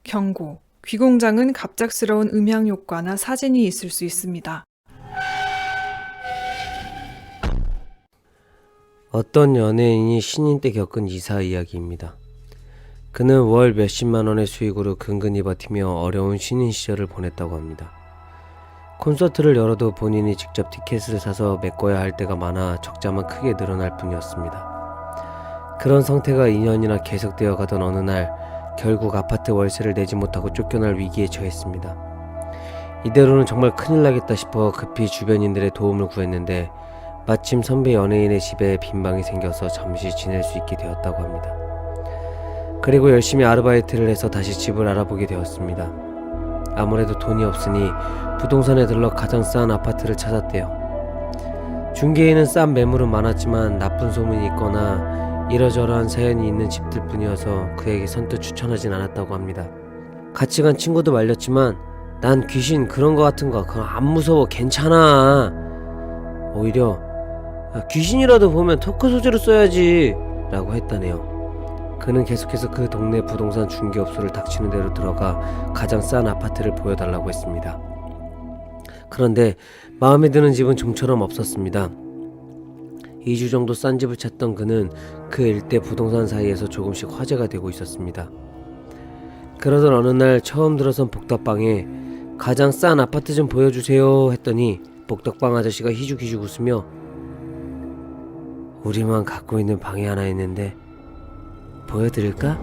경고. 귀공장은 갑작스러운 음향 효과나 사진이 있을 수 있습니다. 어떤 연예인이 신인 때 겪은 이사 이야기입니다. 그는 월 몇십만 원의 수익으로 근근히 버티며 어려운 신인 시절을 보냈다고 합니다. 콘서트를 열어도 본인이 직접 티켓을 사서 메꿔야 할 때가 많아 적자만 크게 늘어날 뿐이었습니다. 그런 상태가 2년이나 계속되어 가던 어느 날 결국 아파트 월세를 내지 못하고 쫓겨날 위기에 처했습니다. 이대로는 정말 큰일 나겠다 싶어 급히 주변인들의 도움을 구했는데 마침 선배 연예인의 집에 빈 방이 생겨서 잠시 지낼 수 있게 되었다고 합니다. 그리고 열심히 아르바이트를 해서 다시 집을 알아보게 되었습니다. 아무래도 돈이 없으니 부동산에 들러 가장 싼 아파트를 찾았대요. 중개에는 싼 매물은 많았지만 나쁜 소문이 있거나 이러저러한 사연이 있는 집들 뿐이어서 그에게 선뜻 추천하진 않았다고 합니다. 같이 간 친구도 말렸지만 난 귀신 그런 거 같은 거 그거 안 무서워 괜찮아. 오히려 귀신이라도 보면 토크 소재로 써야지 라고 했다네요. 그는 계속해서 그 동네 부동산 중개업소를 닥치는 대로 들어가 가장 싼 아파트를 보여달라고 했습니다. 그런데 마음에 드는 집은 좀처럼 없었습니다. 2주 정도 싼 집을 찾던 그는 그 일대 부동산 사이에서 조금씩 화제가 되고 있었습니다. 그러던 어느 날 처음 들어선 복덕방에 가장 싼 아파트 좀 보여주세요 했더니 복덕방 아저씨가 희죽희죽 웃으며 우리만 갖고 있는 방이 하나 있는데 보여드릴까?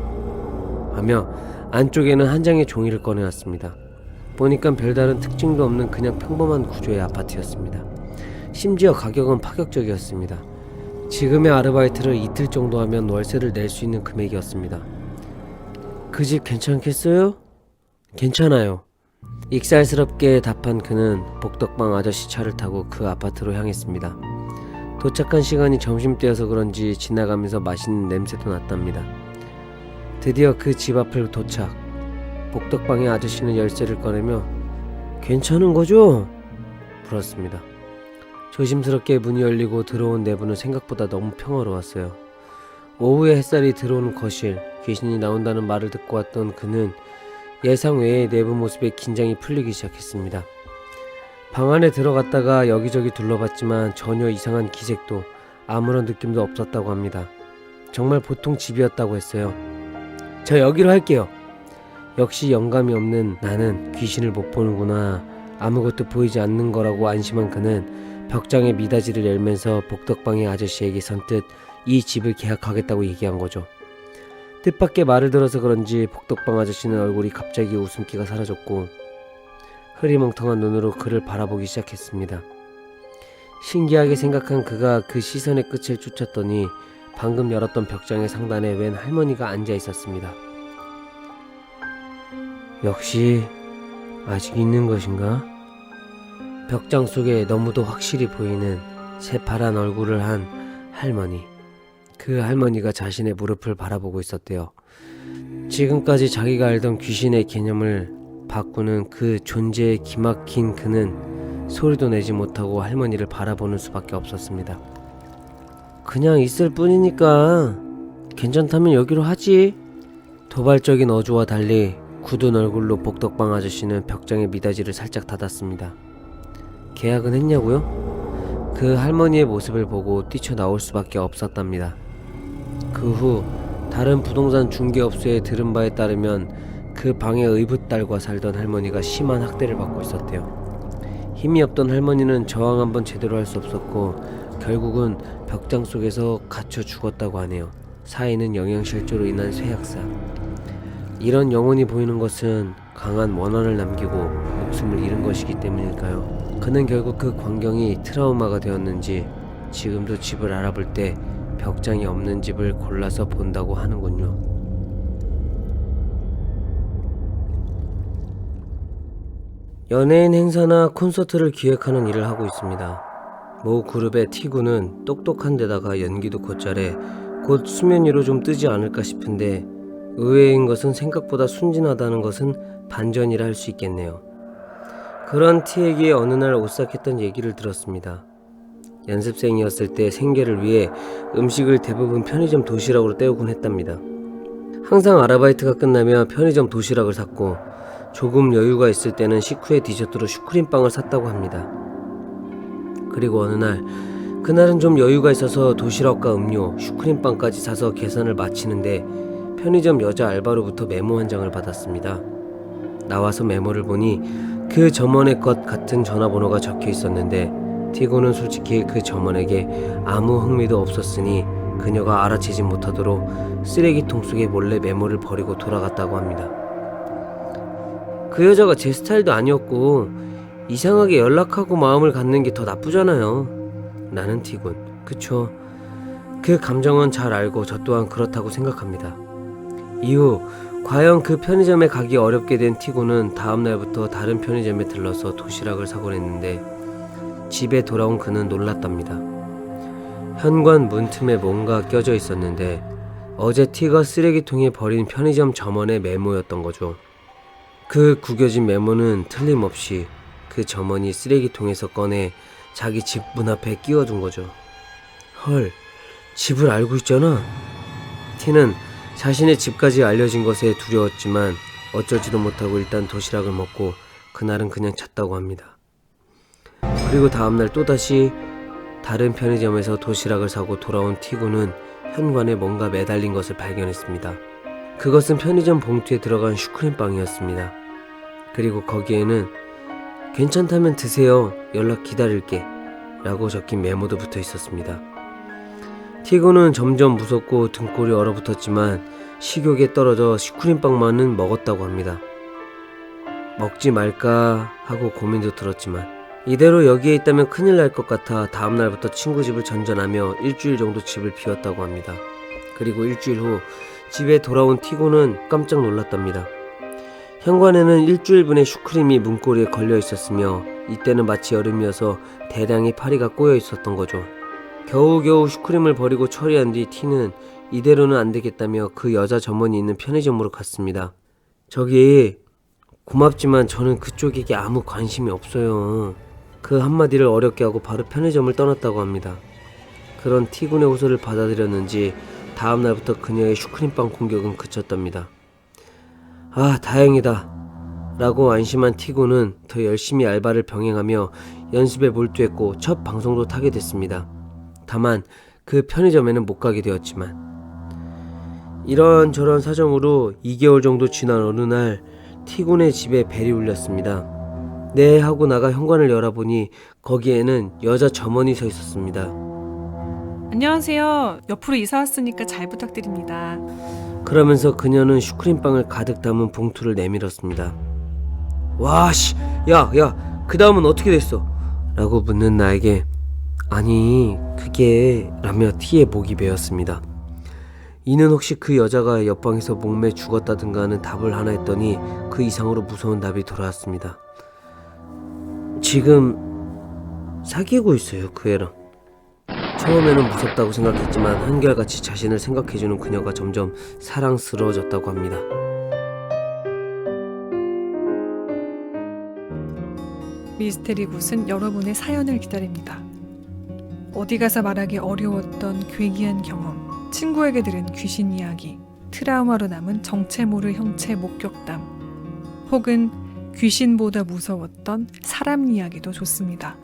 하며 안쪽에는 한 장의 종이를 꺼내왔습니다. 보니까 별다른 특징도 없는 그냥 평범한 구조의 아파트였습니다. 심지어 가격은 파격적이었습니다. 지금의 아르바이트를 이틀 정도 하면 월세를 낼 수 있는 금액이었습니다. 그 집 괜찮겠어요? 괜찮아요. 익살스럽게 답한 그는 복덕방 아저씨 차를 타고 그 아파트로 향했습니다. 도착한 시간이 점심때여서 그런지 지나가면서 맛있는 냄새도 났답니다. 드디어 그 집 앞을 도착. 복덕방의 아저씨는 열쇠를 꺼내며 괜찮은 거죠? 물었습니다. 조심스럽게 문이 열리고 들어온 내부는 생각보다 너무 평화로웠어요. 오후에 햇살이 들어오는 거실, 귀신이 나온다는 말을 듣고 왔던 그는 예상 외의 내부 모습에 긴장이 풀리기 시작했습니다. 방 안에 들어갔다가 여기저기 둘러봤지만 전혀 이상한 기색도 아무런 느낌도 없었다고 합니다. 정말 보통 집이었다고 했어요. 저 여기로 할게요. 역시 영감이 없는 나는 귀신을 못 보는구나. 아무것도 보이지 않는 거라고 안심한 그는 벽장의 미닫이를 열면서 복덕방의 아저씨에게 선뜻 이 집을 계약하겠다고 얘기한 거죠. 뜻밖의 말을 들어서 그런지 복덕방 아저씨는 얼굴이 갑자기 웃음기가 사라졌고 흐리멍텅한 눈으로 그를 바라보기 시작했습니다. 신기하게 생각한 그가 그 시선의 끝을 쫓았더니 방금 열었던 벽장의 상단에 웬 할머니가 앉아 있었습니다. 역시 아직 있는 것인가? 벽장 속에 너무도 확실히 보이는 새파란 얼굴을 한 할머니. 그 할머니가 자신의 무릎을 바라보고 있었대요. 지금까지 자기가 알던 귀신의 개념을 바꾸는 그 존재에 기막힌 그는 소리도 내지 못하고 할머니를 바라보는 수밖에 없었습니다. 그냥 있을 뿐이니까 괜찮다면 여기로 하지. 도발적인 어조와 달리 굳은 얼굴로 복덕방 아저씨는 벽장의 미닫이를 살짝 닫았습니다. 계약은 했냐고요? 그 할머니의 모습을 보고 뛰쳐나올 수밖에 없었답니다. 그 후 다른 부동산 중개업소에 들은 바에 따르면 그 방에 의붓딸과 살던 할머니가 심한 학대를 받고 있었대요. 힘이 없던 할머니는 저항 한번 제대로 할 수 없었고 결국은 벽장 속에서 갇혀 죽었다고 하네요. 사인은 영양실조로 인한 쇠약사. 이런 영혼이 보이는 것은 강한 원한을 남기고 목숨을 잃은 것이기 때문일까요? 그는 결국 그 광경이 트라우마가 되었는지 지금도 집을 알아볼 때 벽장이 없는 집을 골라서 본다고 하는군요. 연예인 행사나 콘서트를 기획하는 일을 하고 있습니다. 모 그룹의 T군은 똑똑한 데다가 연기도 곧잘해 곧 수면 위로 좀 뜨지 않을까 싶은데 의외인 것은 생각보다 순진하다는 것은 반전이라 할 수 있겠네요. 그런 T에게 어느 날 오싹했던 얘기를 들었습니다. 연습생이었을 때 생계를 위해 음식을 대부분 편의점 도시락으로 때우곤 했답니다. 항상 아르바이트가 끝나면 편의점 도시락을 샀고 조금 여유가 있을 때는 식후에 디저트로 슈크림빵을 샀다고 합니다. 그리고 어느 날, 그날은 좀 여유가 있어서 도시락과 음료, 슈크림빵까지 사서 계산을 마치는데 편의점 여자 알바로부터 메모 한 장을 받았습니다. 나와서 메모를 보니 그 점원의 것 같은 전화번호가 적혀 있었는데 티고는 솔직히 그 점원에게 아무 흥미도 없었으니 그녀가 알아채지 못하도록 쓰레기통 속에 몰래 메모를 버리고 돌아갔다고 합니다. 그 여자가 제 스타일도 아니었고 이상하게 연락하고 마음을 갖는 게 더 나쁘잖아요. 나는 티군. 그쵸? 그 감정은 잘 알고 저 또한 그렇다고 생각합니다. 이후 과연 그 편의점에 가기 어렵게 된 티고는 다음날부터 다른 편의점에 들러서 도시락을 사곤 했는데 집에 돌아온 그는 놀랐답니다. 현관 문틈에 뭔가 껴져 있었는데 어제 티가 쓰레기통에 버린 편의점 점원의 메모였던 거죠. 그 구겨진 메모는 틀림없이 그 점원이 쓰레기통에서 꺼내 자기 집 문 앞에 끼워둔 거죠. 헐, 집을 알고 있잖아. 티는 자신의 집까지 알려진 것에 두려웠지만 어쩌지도 못하고 일단 도시락을 먹고 그날은 그냥 잤다고 합니다. 그리고 다음날 또다시 다른 편의점에서 도시락을 사고 돌아온 티구는 현관에 뭔가 매달린 것을 발견했습니다. 그것은 편의점 봉투에 들어간 슈크림빵이었습니다. 그리고 거기에는 괜찮다면 드세요. 연락 기다릴게. 라고 적힌 메모도 붙어 있었습니다. 티고는 점점 무섭고 등골이 얼어붙었지만 식욕에 떨어져 슈크림빵만은 먹었다고 합니다. 먹지 말까 하고 고민도 들었지만 이대로 여기에 있다면 큰일 날 것 같아 다음날부터 친구 집을 전전하며 일주일 정도 집을 비웠다고 합니다. 그리고 일주일 후 집에 돌아온 티고는 깜짝 놀랐답니다. 현관에는 일주일분의 슈크림이 문고리에 걸려 있었으며 이때는 마치 여름이어서 대량의 파리가 꼬여 있었던 거죠. 겨우겨우 슈크림을 버리고 처리한 뒤 티는 이대로는 안 되겠다며 그 여자 점원이 있는 편의점으로 갔습니다. 저기 고맙지만 저는 그쪽에게 아무 관심이 없어요. 그 한마디를 어렵게 하고 바로 편의점을 떠났다고 합니다. 그런 티군의 호소를 받아들였는지 다음날부터 그녀의 슈크림빵 공격은 그쳤답니다. 아, 다행이다 라고 안심한 티군은 더 열심히 알바를 병행하며 연습에 몰두했고 첫 방송도 타게 됐습니다. 다만 그 편의점에는 못 가게 되었지만 이런저런 사정으로 2개월 정도 지난 어느 날 티군의 집에 벨이 울렸습니다. 네 하고 나가 현관을 열어보니 거기에는 여자 점원이 서 있었습니다. 안녕하세요. 옆으로 이사 왔으니까 잘 부탁드립니다. 그러면서 그녀는 슈크림빵을 가득 담은 봉투를 내밀었습니다. 와씨, 야, 그 다음은 어떻게 됐어? 라고 묻는 나에게 아니 그게 라며 티의 목이 베었습니다. 이는 혹시 그 여자가 옆방에서 목매 죽었다든가 하는 답을 하나 했더니 그 이상으로 무서운 답이 돌아왔습니다. 지금 사귀고 있어요, 그 애랑. 처음에는 무섭다고 생각했지만 한결같이 자신을 생각해주는 그녀가 점점 사랑스러워졌다고 합니다. 미스테리 굿은 여러분의 사연을 기다립니다. 어디 가서 말하기 어려웠던 괴기한 경험, 친구에게 들은 귀신 이야기, 트라우마로 남은 정체 모를 형체 목격담, 혹은 귀신보다 무서웠던 사람 이야기도 좋습니다.